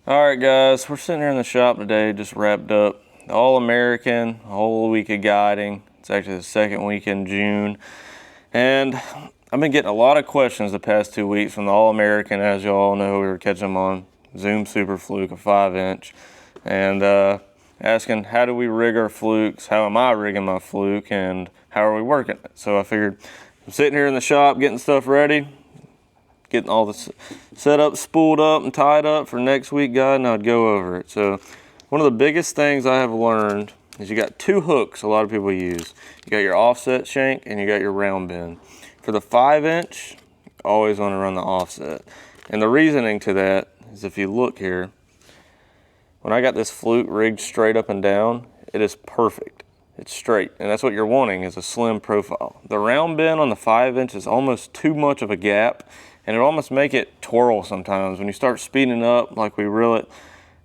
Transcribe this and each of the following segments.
All right, guys, we're sitting here in the shop today, just wrapped up the All-American, a whole week of guiding. It's actually the second week in June. And I've been getting a lot of questions the past 2 weeks from the All-American. As you all know, we were catching them on Zoom Super Fluke, a 5-inch, and asking how do we rig our flukes, how am I rigging my fluke, and how are we working it. So I figured I'm sitting here in the shop getting stuff ready, getting all the setup spooled up and tied up for next week guide, and I'd go over it. So one of the biggest things I have learned is you got two hooks a lot of people use. You got your offset shank and you got your round bend. For the 5-inch, always want to run the offset. And the reasoning to that is if you look here, when I got this fluke rigged straight up and down, it is perfect. It's straight, and that's what you're wanting, is a slim profile. The round bend on the 5-inch is almost too much of a gap, and it'll almost make it twirl sometimes. When you start speeding up, like we reel it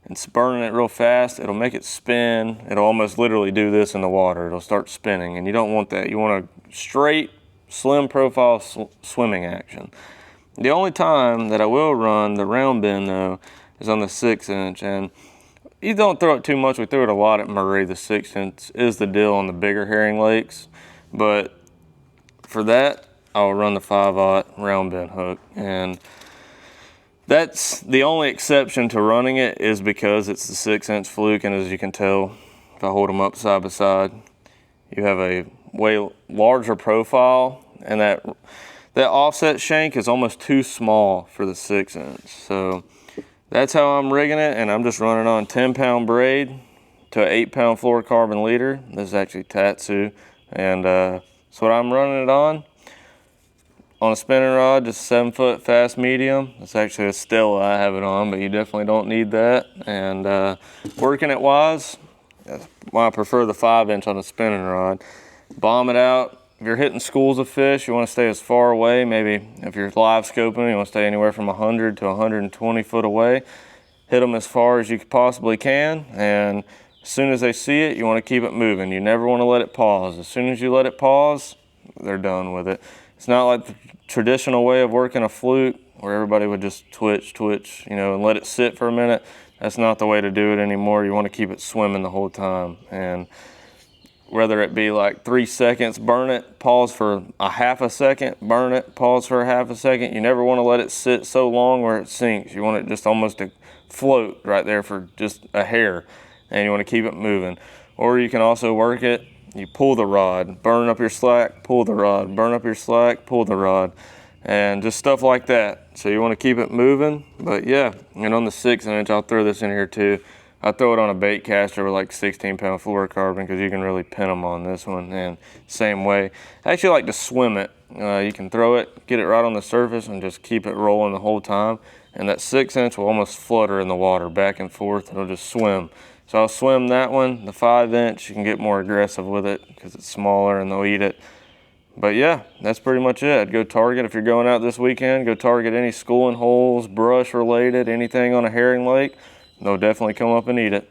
and burning it real fast, it'll make it spin. It'll almost literally do this in the water. It'll start spinning, and you don't want that. You want a straight, slim profile swimming action. The only time that I will run the round bend, though, is on the 6-inch, and you don't throw it too much. We threw it a lot at Murray. The 6-inch is the deal on the bigger herring lakes, but for that, I'll run the 5/0 round bend hook, and that's the only exception to running it is because it's the 6-inch fluke, and as you can tell, if I hold them up side by side, you have a way larger profile, and that offset shank is almost too small for the 6-inch. So that's how I'm rigging it, and I'm just running on 10-pound braid to an 8-pound fluorocarbon leader. This is actually Tatsu, and that's what I'm running it on. On a spinning rod, just 7-foot fast medium. It's actually a Stella I have it on, but you definitely don't need that. And working it wise, that's why I prefer the 5-inch on a spinning rod. Bomb it out. If you're hitting schools of fish, you want to stay as far away. Maybe if you're live scoping, you want to stay anywhere from 100 to 120 foot away. Hit them as far as you possibly can, and as soon as they see it, you want to keep it moving. You never want to let it pause. As soon as you let it pause, they're done with it. It's not like the traditional way of working a fluke where everybody would just twitch, you know, and let it sit for a minute. That's not the way to do it anymore. You want to keep it swimming the whole time. And whether it be like 3 seconds, burn it, pause for a half a second, burn it, pause for a half a second. You never want to let it sit so long where it sinks. You want it just almost to float right there for just a hair, and you want to keep it moving. Or you can also work it, you pull the rod, burn up your slack, pull the rod, burn up your slack, pull the rod, and just stuff like that. So you want to keep it moving. But yeah, and on the 6-inch, I'll throw this in here too. I throw it on a bait caster with like 16-pound fluorocarbon because you can really pin them on this one. And same way, I actually like to swim it. You can throw it, get it right on the surface, and just keep it rolling the whole time. And that 6-inch will almost flutter in the water back and forth. It'll just swim. So I'll swim that one. The 5-inch, you can get more aggressive with it because it's smaller and they'll eat it. But yeah, that's pretty much it. I'd go target, if you're going out this weekend, go target any schooling holes, brush related, anything on a herring lake. They'll definitely come up and eat it.